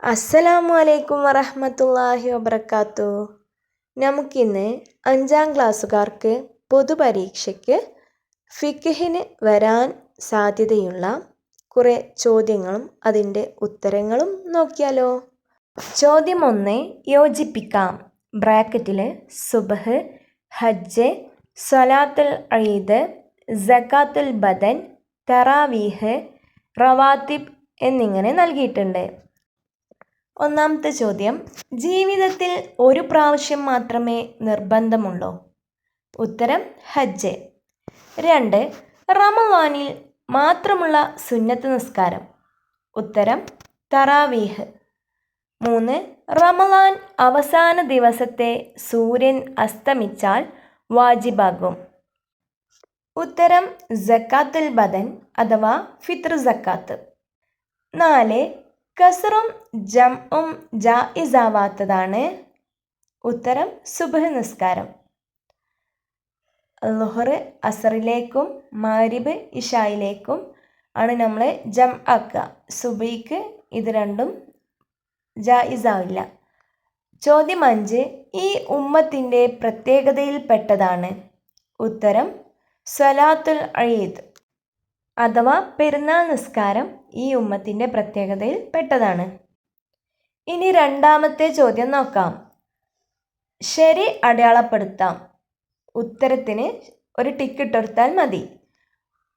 അസ്സലാമു അലൈക്കും വറഹ്മത്തുള്ളാഹി വബറകാതുഹു. നമുക്കിന്ന് 5ാം ക്ലാസ്സുകാർക്ക് പൊതുപരീക്ഷയ്ക്ക് ഫിഖ്ഹിന് വരാൻ സാധ്യതയുള്ള കുറേ ചോദ്യങ്ങളും അതിൻ്റെ ഉത്തരങ്ങളും നോക്കിയാലോ. ചോദ്യം 1, യോജിപ്പിക്കാം. ബ്രാക്കറ്റിൽ സുബ്ഹ്, ഹജ്ജ്, സ്വലാത്തുൽ ഈദ്, സകാത്തുൽ ബദൻ, തറാവീഹ്, റവാത്തിബ് എന്നിങ്ങനെ നൽകിയിട്ടുണ്ട്. ഒന്നാമത്തെ ചോദ്യം, ജീവിതത്തിൽ ഒരു പ്രാവശ്യം മാത്രമേ നിർബന്ധമുള്ളൂ? ഉത്തരം ഹജ്ജ്. 2, റമളാനിൽ മാത്രമുള്ള സുന്നത്ത് നിസ്കാരം. ഉത്തരം തറാവീഹ്. 3, റമളാൻ അവസാന ദിവസത്തെ സൂര്യൻ അസ്തമിച്ചാൽ വാജിബാകും. ഉത്തരം സകാത്തുൽ ബദൻ അഥവാ ഫിത്ർ സക്കാത്ത്. 4, കസ്റും ജംഉം ജായിസാവാത്തതാണ്. ഉത്തരം സുബ്ഹ് നിസ്കാരം. ളുഹർ അസറിലേക്കും മഗ്രിബ് ഇശായിലേക്കും ആണ് നമ്മൾ ജം ആക്കുക. സുബഹിക്ക് ഇത് രണ്ടും ജായിസാവില്ല. ചോദ്യം 5, ഈ ഉമ്മത്തിൻ്റെ പ്രത്യേകതയിൽപ്പെട്ടതാണ്. ഉത്തരം സ്വലാത്തുൽ ഈദ് അഥവാ പെരുന്നാൾ നിസ്കാരം ഈ ഉമ്മത്തിൻ്റെ പ്രത്യേകതയിൽ പെട്ടതാണ്. ഇനി രണ്ടാമത്തെ ചോദ്യം നോക്കാം. ശരി അടയാളപ്പെടുത്താം. ഉത്തരത്തിന് ഒരു ടിക്ക് ഇട്ടെടുത്താൽ മതി.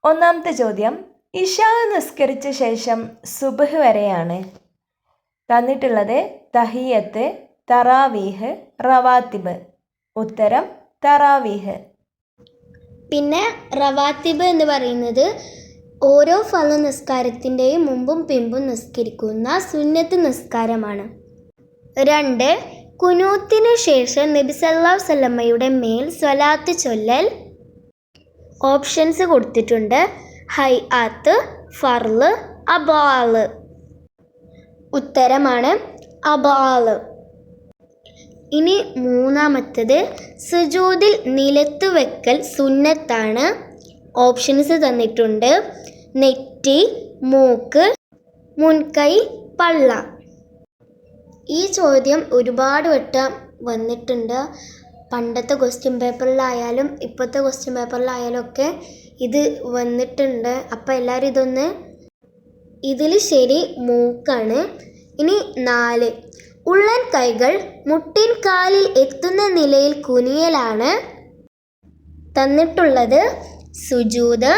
ഒന്നാമത്തെ ചോദ്യം, ഇശാ നിസ്കരിച്ച ശേഷം സുബ്ഹ് വരെയാണ് തന്നിട്ടുള്ളത് തഹിയ്യത്ത്, തറാവീഹ്, റവാത്തിബ്. ഉത്തരം തറാവീഹ്. പിന്നെ റവാത്തിബ് എന്ന് പറയുന്നത് ഓരോ ഫർള് നിസ്കാരത്തിൻ്റെയും മുമ്പും പിമ്പും നിസ്കരിക്കുന്ന സുന്നത്ത് നിസ്കാരമാണ്. 2, കുനൂത്തിന് ശേഷം നബി സല്ലല്ലാഹു അലൈഹി വസല്ലമയുടെ മേൽ സ്വലാത്ത് ചൊല്ലൽ. ഓപ്ഷൻസ് കൊടുത്തിട്ടുണ്ട്. ഹൈആത്ത്, ഫർള്, അബാല്. ഉത്തരമാണ് അബാല്. ഇനി മൂന്നാമത്തത്, സുജൂദിൽ നിലത്ത് വെക്കൽ സുന്നത്താണ്. ഓപ്ഷൻസ് തന്നിട്ടുണ്ട്. നെറ്റി, മൂക്ക്, മുൻകൈ, പള്ള. ഈ ചോദ്യം ഒരുപാട് വട്ടം വന്നിട്ടുണ്ട്. പണ്ടത്തെ ക്വസ്റ്റ്യൻ പേപ്പറിലായാലും ഇപ്പോഴത്തെ ക്വസ്റ്റ്യൻ പേപ്പറിലായാലും ഒക്കെ ഇത് വന്നിട്ടുണ്ട്. അപ്പോൾ എല്ലാവരും ഇതിൽ ശരി മൂക്കാണ്. ഇനി 4, ഉള്ളൻ കൈകൾ മുട്ടിൻ കാലിൽ എത്തുന്ന നിലയിൽ കുനിയലാണ് തന്നിട്ടുള്ളത്. സുജൂദ്,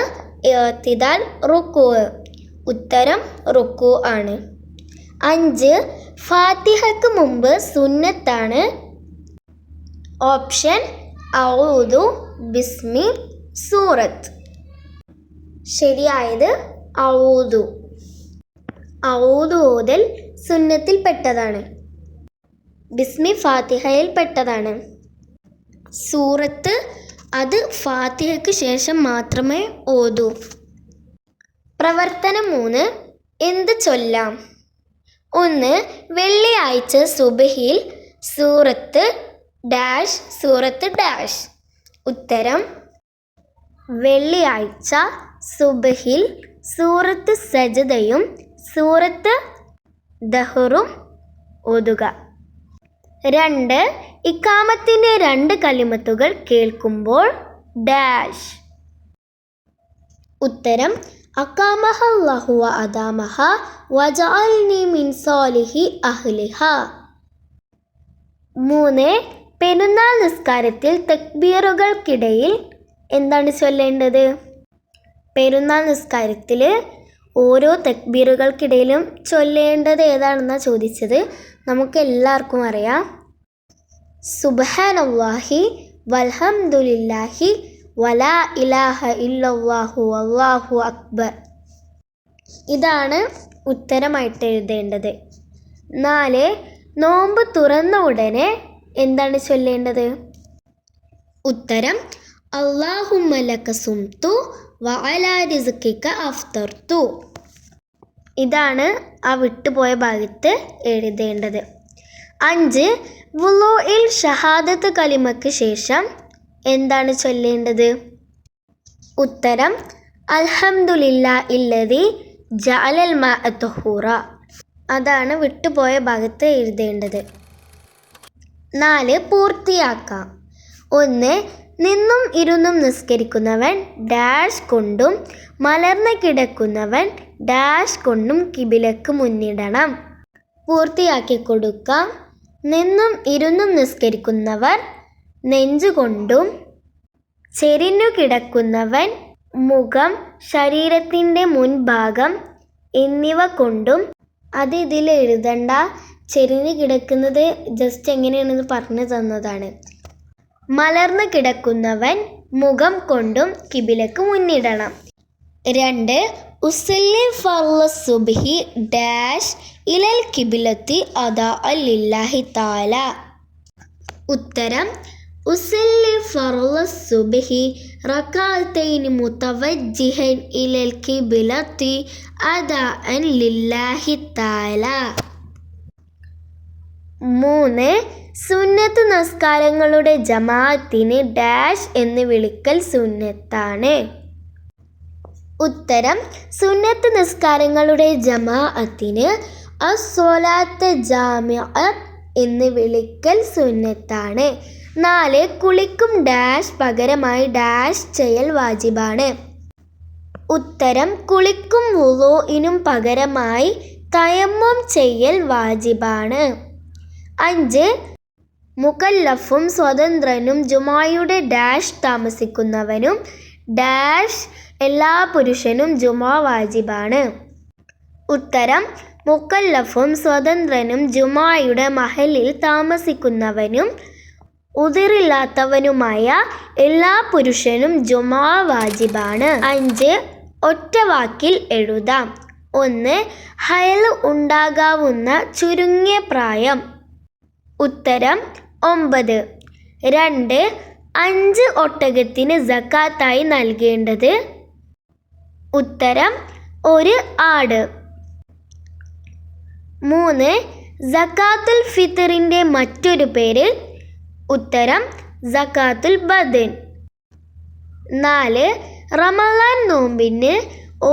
ഇഅ്തിദാൽ, റുക്കൂ. ഉത്തരം റുക്കൂ ആണ്. 5, ഫാത്തിഹയ്ക്ക് മുമ്പ് സുന്നത്താണ്. ഓപ്ഷൻ ഔദു, ബിസ്മി, സൂറത്ത്. ശരിയായത് ഔദു. ഔദു ഓതൽ സുന്നത്തിൽ പെട്ടതാണ്. ബിസ്മി ഫാത്തിഹയിൽ പെട്ടതാണ്. സൂറത്ത് അത് ഫാത്തിഹയ്ക്ക് ശേഷം മാത്രമേ ഓതൂ. പ്രവർത്തനം 3, എന്ത് ചൊല്ലാം? 1, വെള്ളിയാഴ്ച സുബ്ഹിൽ സൂറത്ത് ഡാഷ് സൂറത്ത് ഡാഷ്. ഉത്തരം വെള്ളിയാഴ്ച സുബ്ഹിൽ സൂറത്ത് സജദയും സൂറത്ത് ദഹറും ഓതുക. 2, ഇഖാമത്തിൻ്റെ 2 കലിമത്തുകൾ കേൾക്കുമ്പോൾ ഡാഷ്. ഉത്തരം അഖാമഹ അല്ലാഹു വ അദാമഹ വജഅൽനി മിൻ സാലിഹി അഹ്ലിഹ. 3, പെരുന്നാൾ നിസ്കാരത്തിൽ തക്ബീറുകൾക്കിടയിൽ എന്താണ് ചൊല്ലേണ്ടത്? പെരുന്നാൾ നിസ്കാരത്തിൽ ഓരോ തക്ബീറുകൾക്കിടയിലും ചൊല്ലേണ്ടത് ഏതാണെന്നാണ് ചോദിച്ചത്. നമുക്ക് എല്ലാവർക്കും അറിയാം. സുബ്ഹാനല്ലാഹി വൽഹംദുലില്ലാഹി വലാ ഇലാഹ ഇല്ലല്ലാഹു വല്ലാഹു അക്ബർ. ഇതാണ് ഉത്തരമായിട്ട് എഴുതേണ്ടത്. 4, നോമ്പ് തുറന്ന ഉടനെ എന്താണ് ചൊല്ലേണ്ടത്? ഉത്തരം അല്ലാഹുമ്മ ലക സുംതു വ അലാ റിസ്ഖിക അഫ്തർതു. ഇതാണ് ആ വിട്ടുപോയ ഭാഗത്ത് എഴുതേണ്ടത്. 5, വുളൂഇൽ ഷഹാദത്ത് കലിമയ്ക്ക് ശേഷം എന്താണ് ചൊല്ലേണ്ടത്? ഉത്തരം അൽഹംദുലില്ലാ ഇല്ലദി ജഅലൽ മാഅ തഹൂറ. അതാണ് വിട്ടുപോയ ഭാഗത്ത് എഴുതേണ്ടത്. 4 പൂർത്തിയാക്കാം. 1 നിന്നും ഇരുന്നും നിസ്കരിക്കുന്നവൻ ഡാഷ് കൊണ്ടും മലർന്ന് കിടക്കുന്നവൻ ഡാഷ് കൊണ്ടും കിബിലക്ക് മുന്നിടണം. പൂർത്തിയാക്കി കൊടുക്കാം. നിന്നും ഇരുന്നും നിസ്കരിക്കുന്നവർ നെഞ്ചുകൊണ്ടും ചെരിഞ്ഞു കിടക്കുന്നവൻ മുഖം, ശരീരത്തിൻ്റെ മുൻഭാഗം എന്നിവ കൊണ്ടും. അത് ഇതിൽ എഴുതണ്ട, ചെരിഞ്ഞു കിടക്കുന്നത് ജസ്റ്റ് എങ്ങനെയാണെന്ന് പറഞ്ഞു തന്നതാണ്. മലർന്ന് കിടക്കുന്നവൻ മുഖം കൊണ്ടും കിബിലക്ക് മുന്നിടണം. 2 ഉസല്ലി ഫർള സുബ്ഹി ഡാഷ് ഇലൽ കിബിലത്തി അദാഅൻ ലില്ലാഹി തആല. ഉത്തരം ഉസല്ലി ഫർള സുബ്ഹി റകഅത്തൈനി മുതവജ്ജിഹൻ ഇലൽ കിബിലത്തി അദാഅൻ ലില്ലാഹി തആല. 3 സുന്നത്ത് നമസ്കാരങ്ങളുടെ ജമാഅത്തിന് ഡാഷ് എന്ന് വിളിക്കൽ സുന്നത്താണ്. ഉത്തരം സുന്നത്ത് നിസ്കാരങ്ങളുടെ ജമാഅത്തിന് അസ്സലാത്ത് ജാമിഅത്ത് എന്ന് വിളിക്കൽ സുന്നത്താണ്. 4 കുളിക്കും ഡാഷ് പകരമായി ഡാഷ് ചെയ്യൽ വാജിബാണ്. ഉത്തരം കുളിക്കും വുളൂഇനും പകരമായി തയമ്മും ചെയ്യൽ വാജിബാണ്. 5 മുകല്ലഫും സ്വതന്ത്രനും ജുമായുടെ ഡാഷ് താമസിക്കുന്നവനും ഡാഷ് എല്ലാ പുരുഷനും ജുമാ വാജിബാണ്. ഉത്തരം മുകല്ലഫും സ്വതന്ത്രനും ജുമായുടെ മഹലിൽ താമസിക്കുന്നവനും ഉദിറില്ലാത്തവനുമായ എല്ലാ പുരുഷനും ജുമാ വാജിബാണ്. 5 ഒറ്റവാക്കിൽ എഴുതാം. 1 ഹയൽ ഉണ്ടാകാവുന്ന ചുരുങ്ങിയ പ്രായം. ഉത്തരം 9. 2 5 ഒട്ടകത്തിന് സക്കാത്തായി നൽകേണ്ടത്. ഉത്തരം 1 ആട്. 3 സക്കാത്തുൽ ഫിത്തറിൻ്റെ മറ്റൊരു പേര്. ഉത്തരം സക്കാത്തുൽ ബദൻ. 4 റമളാൻ നോമ്പിന്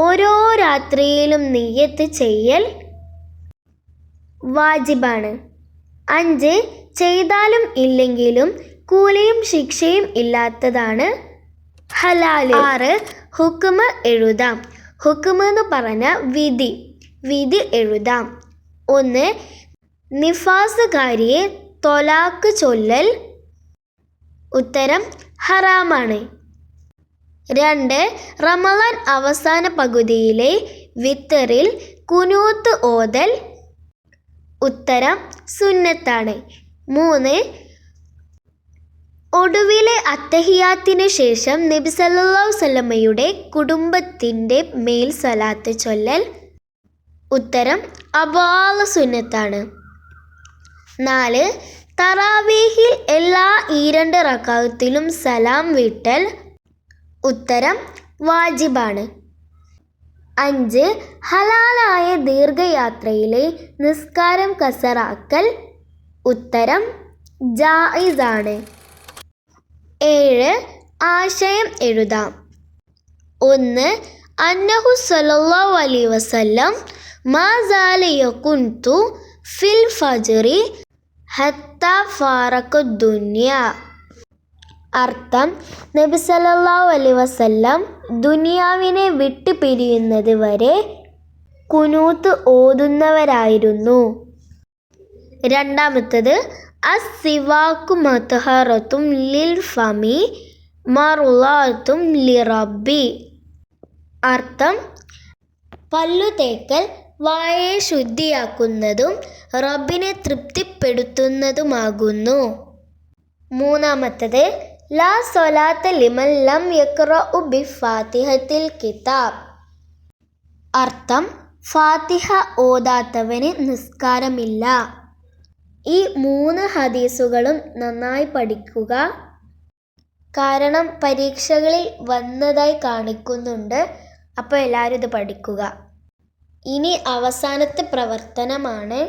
ഓരോ രാത്രിയിലും നിയ്യത്ത് ചെയ്യൽ വാജിബാണ്. 5 ചെയ്താലും ഇല്ലെങ്കിലും കൂലിയും ശിക്ഷയും ഇല്ലാത്തതാണ് ഹലാല്. 6 ഹുക്മ് എഴുതാം. ഹുക്മ് എന്ന് പറഞ്ഞ വിധി എഴുതാം. 1 നിഫാസുകാരിയെ തൊലാക്ക് ചൊല്ലൽ. ഉത്തരം ഹറാമാണ്. 2 റമളാൻ അവസാന പകുതിയിലെ വിത്തറിൽ കുനൂത്ത് ഓതൽ. ഉത്തരം സുന്നത്താണ്. 3 ഒടുവിലെ അത്തഹിയാത്തിന് ശേഷം നബി സല്ലല്ലാഹു അലൈഹി വസല്ലമയുടെ കുടുംബത്തിൻ്റെ മേൽ സ്വലാത്ത് ചൊല്ലൽ. ഉത്തരം അബാല സുന്നത്താണ്. 4 തറാവീഹിൽ എല്ലാ 2 റക്അത്തിലും സലാം വീട്ടൽ. ഉത്തരം വാജിബാണ്. 5 ഹലാലായ ദീർഘയാത്രയിലെ നിസ്കാരം കസറാക്കൽ. ഉത്തരം ജായിസാണ്. 7 ആശയം എഴുതാം. 1 അന്നഹു സ്വല്ലല്ലാഹു അലൈഹി വസല്ലം മാ സാല യകുൻതു ഫിൽ ഫജ്റി ഹത്താ ഫാറഖ ദുനിയ. അർത്ഥം നബി സല്ലല്ലാഹു അലൈഹി വസല്ലം ദുനിയാവിനെ വിട്ടു പിരിയുന്നത് വരെ കുനൂത്ത് ഓതുന്നവരായിരുന്നു. 2 അസ്സിവാക്കു മത്ഹറത്തും ലിൽ ഫമി മറുളാത്തും ലിറബ്ബി. അർത്ഥം പല്ലു തേക്കൽ വായയെ ശുദ്ധിയാക്കുന്നതും റബ്ബിനെ തൃപ്തിപ്പെടുത്തുന്നതുമാകുന്നു. 3 ലാ സ്വലാത്ത ലിമൻ ലം യഖ്റഉ ബിഫാത്തിഹത്തിൽ കിതാബ്. അർത്ഥം ഫാത്തിഹ ഓതാത്തവന് നിസ്കാരമില്ല. ഈ 3 ഹദീസുകളും നന്നായി പഠിക്കുക. കാരണം പരീക്ഷകളിൽ വന്നതായി കാണിക്കുന്നുണ്ട്. അപ്പോൾ എല്ലാവരും ഇത് പഠിക്കുക. ഇനി അവസാനത്തെ പ്രവർത്തനമാണ്.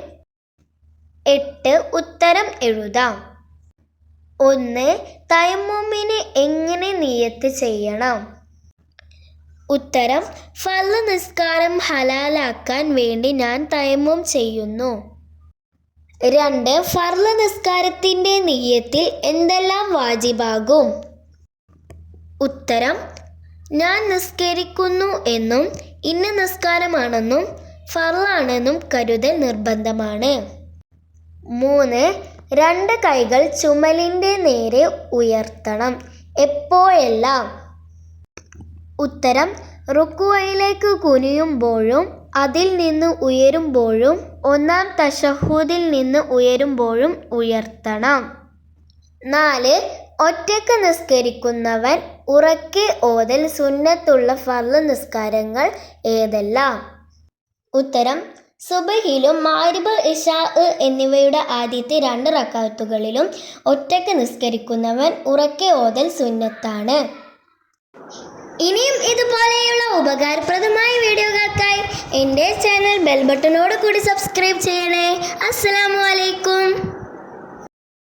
8 ഉത്തരം എഴുതാം. 1 തയമ്മുമിന് എങ്ങനെ നിയ്യത്ത് ചെയ്യണം. ഉത്തരം ഫർള് നിസ്കാരം ഹലാലാക്കാൻ വേണ്ടി ഞാൻ തയമ്മും ചെയ്യുന്നു. 2. ഫർള് നിസ്കാരത്തിൻ്റെ നിയ്യത്തിൽ എന്തെല്ലാം വാജിബാകും? ഉത്തരം ഞാൻ നിസ്കരിക്കുന്നു എന്നും ഇന്ന നിസ്കാരമാണെന്നും ഫർളാണെന്നും കരുതൽ നിർബന്ധമാണ്. 3. 2 കൈകൾ ചുമലിൻ്റെ നേരെ ഉയർത്തണം. എപ്പോഴെല്ലാം? ഉത്തരം റുക്കുഅയിലേക്ക് കുനിയുമ്പോഴും അതിൽ നിന്ന് ഉയരുമ്പോഴും 1-ാം തശഹ്ഹുദിൽ നിന്ന് ഉയരുമ്പോഴും ഉയർത്തണം. 4. ഒറ്റയ്ക്ക് നിസ്കരിക്കുന്നവൻ ഉറക്കെ ഓതൽ സുന്നത്തുള്ള ഫർള് നിസ്കാരങ്ങൾ ഏതെല്ലാം? ഉത്തരം സുബഹിലും മഗ്‌രിബ് ഇശാ എന്നിവയുടെ ആദ്യത്തെ 2 റക്അത്തുകളിലും ഒറ്റയ്ക്ക് നിസ്കരിക്കുന്നവൻ ഉറക്കെ ഓതൽ സുന്നത്താണ്. ഇനിയും ഇതുപോലെയുള്ള ഉപകാരപ്രദമായ വീഡിയോകൾക്കായി എൻ്റെ ചാനൽ ബെൽ ബട്ടണോട് കൂടി സബ്സ്ക്രൈബ് ചെയ്യണേ. അസ്സലാമു